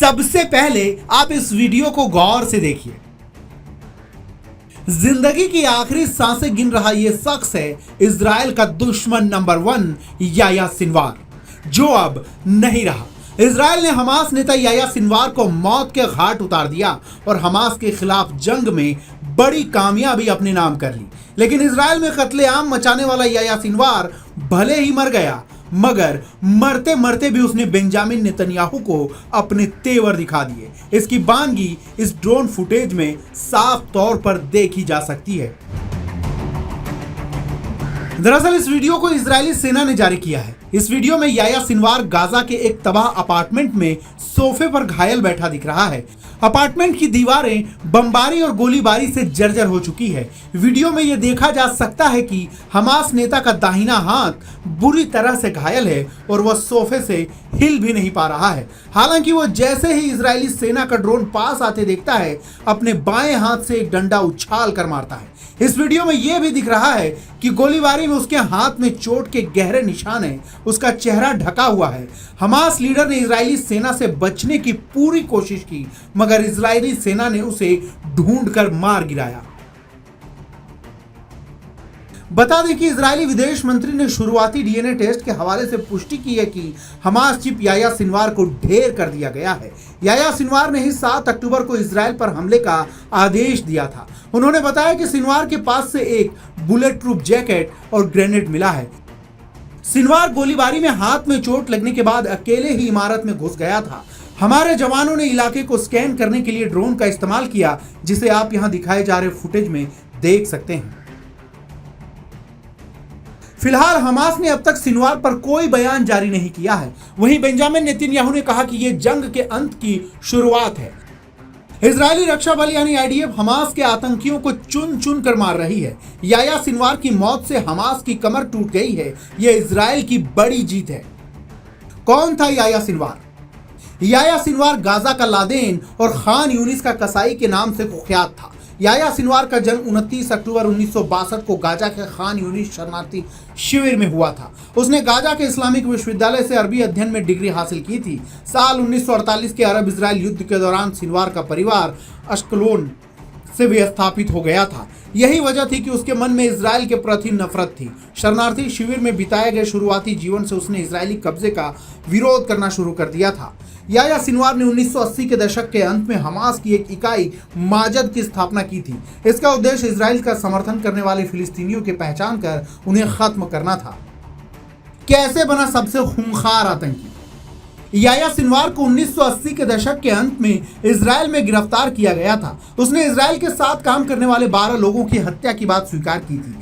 सबसे पहले आप इस वीडियो को गौर से देखिए। जिंदगी की आखिरी सांसें गिन रहा यह शख्स है इजराइल का दुश्मन नंबर 1 याह्या सिनवार, जो अब नहीं रहा। इजराइल ने हमास नेता याह्या सिनवार को मौत के घाट उतार दिया और हमास के खिलाफ जंग में बड़ी कामयाबी अपने नाम कर ली। लेकिन इजराइल में कत्लेआम मचाने वाला याह्या सिनवार भले ही मर गया, मगर मरते मरते भी उसने बेंजामिन नेतन्याहू को अपने तेवर दिखा दिए। इसकी बानगी इस ड्रोन फुटेज में साफ तौर पर देखी जा सकती है। दरअसल इस वीडियो को इजरायली सेना ने जारी किया है। इस वीडियो में याह्या सिनवार गाजा के एक तबाह अपार्टमेंट में सोफे पर घायल बैठा दिख रहा है। अपार्टमेंट की दीवारें बमबारी और गोलीबारी से जर्जर हो चुकी है। वीडियो में यह देखा जा सकता है कि हमास नेता का दाहिना हाथ बुरी तरह से घायल है और वह सोफे से हिल भी नहीं पा रहा है। हालांकि वह जैसे ही इजरायली सेना का ड्रोन पास आते देखता है, अपने बाएं हाथ से एक डंडा उछाल कर मारता है। इस वीडियो में यह भी दिख रहा है कि गोलीबारी में उसके हाथ में चोट के गहरे निशान हैं। उसका चेहरा ढका हुआ है। हमास लीडर ने इजरायली सेना से बचने की पूरी कोशिश की, मगर इजरायली सेना ने उसे ढूंढकर मार गिराया। बता दें कि इजरायली विदेश मंत्री ने शुरुआती डीएनए टेस्ट के हवाले से पुष्टि की है कि हमास चीफ याह्या सिनवार को ढेर कर दिया गया है। याह्या सिनवार ने ही 7 अक्टूबर को इजराइल पर हमले का आदेश दिया था। उन्होंने बताया कि सिनवार के पास से एक बुलेट प्रूफ जैकेट और ग्रेनेड मिला है। सिनवार गोलीबारी में हाथ में चोट लगने के बाद अकेले ही इमारत में घुस गया था। हमारे जवानों ने इलाके को स्कैन करने के लिए ड्रोन का इस्तेमाल किया, जिसे आप यहां दिखाए जा रहे फुटेज में देख सकते हैं। फिलहाल हमास ने अब तक सिनवार पर कोई बयान जारी नहीं किया है। वहीं बेंजामिन नेतन्याहू ने कहा कि यह जंग के अंत की शुरुआत है। इजरायली रक्षा बल यानी आईडीएफ हमास के आतंकियों को चुन चुन कर मार रही है। याह्या सिनवार की मौत से हमास की कमर टूट गई है। यह इजराइल की बड़ी जीत है। कौन था Yahya Sinwar? Yahya Sinwar Gaza का लादेन और खान यूनिस का कसाई के नाम से कुख्यात था। याह्या सिनवार का जन्म 29 अक्टूबर 1962 को गाजा के खान यूनिस शरणार्थी शिविर में हुआ था। उसने गाजा के इस्लामिक विश्वविद्यालय से अरबी अध्ययन में डिग्री हासिल की थी। साल 1948 के अरब इजराइल युद्ध के दौरान सिनवार का परिवार अश्कलोन से विस्थापित हो गया था। यही वजह थी कि उसके मन में इजराइल के प्रति नफरत थी। शरणार्थी शिविर में बिताए गए शुरुआती जीवन से उसने इजरायली कब्जे का विरोध करना शुरू कर दिया था। याह्या सिनवार ने 1980 के दशक के अंत में हमास की एक इकाई माजद की स्थापना की थी। इसका उद्देश्य इजराइल का समर्थन करने वाले फिलिस्तीनियों की पहचान कर उन्हें खत्म करना था। कैसे बना सबसे खूंखार आतंकी? याह्या सिनवार को 1980 के दशक के अंत में इजराइल में गिरफ्तार किया गया था। उसने इजराइल के साथ काम करने वाले 12 लोगों की हत्या की बात स्वीकार की थी।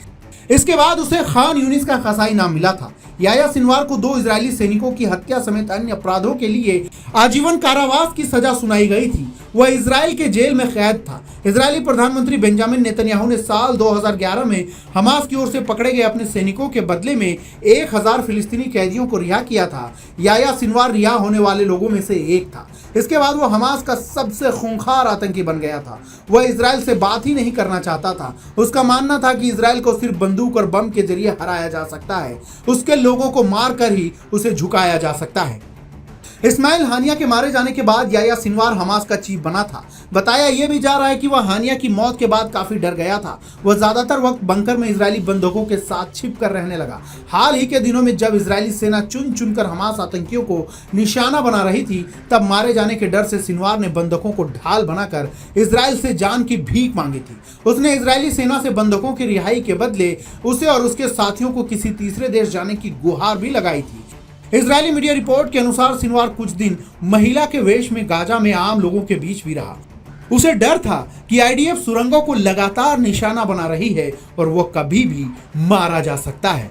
इसके बाद उसे खान यूनिस का कसाई नाम मिला था। याह्या सिनवार को 2 इजरायली सैनिकों की हत्या समेत अन्य अपराधों के लिए आजीवन कारावास की सजा सुनाई गई थी। वह इजराइल के जेल में कैद था। इजरायली प्रधानमंत्री बेंजामिन नेतन्याहू ने साल 2011 में हमास की ओर से पकड़े गए अपने सैनिकों के बदले में 1000 फिलिस्तीनी कैदियों को रिहा किया था। याह्या सिनवार रिहा होने वाले लोगों में से एक था। इसके बाद वह हमास का सबसे खूंखार आतंकी बन गया था। वह इजराइल से बात ही नहीं करना चाहता था। उसका मानना था कि इजराइल को सिर्फ बंदूक और बम के जरिए हराया जा सकता है। उसके लोगों को मारकर ही उसे झुकाया जा सकता है। इस्माइल हानिया के मारे जाने के बाद याह्या सिनवार हमास का चीफ बना था। बताया यह भी जा रहा है कि वह हानिया की मौत के बाद काफी डर गया था। वह ज्यादातर वक्त बंकर में इजरायली बंदूकों के साथ छिप कर रहने लगा। हाल ही के दिनों में जब इजरायली सेना चुन चुनकर हमास आतंकियों को निशाना बना रही थी, तब मारे जाने के डर से सिनवार ने बंदूकों को ढाल बनाकर इजराइल से जान की भीख मांगी थी। उसने इजरायली सेना से बंदूकों की रिहाई के बदले उसे और उसके साथियों को किसी तीसरे देश जाने की गुहार भी लगाई थी। इजरायली मीडिया रिपोर्ट के अनुसार सिनवार कुछ दिन महिला के वेश में गाजा में आम लोगों के बीच भी रहा। उसे डर था कि आईडीएफ सुरंगों को लगातार निशाना बना रही है और वो कभी भी मारा जा सकता है।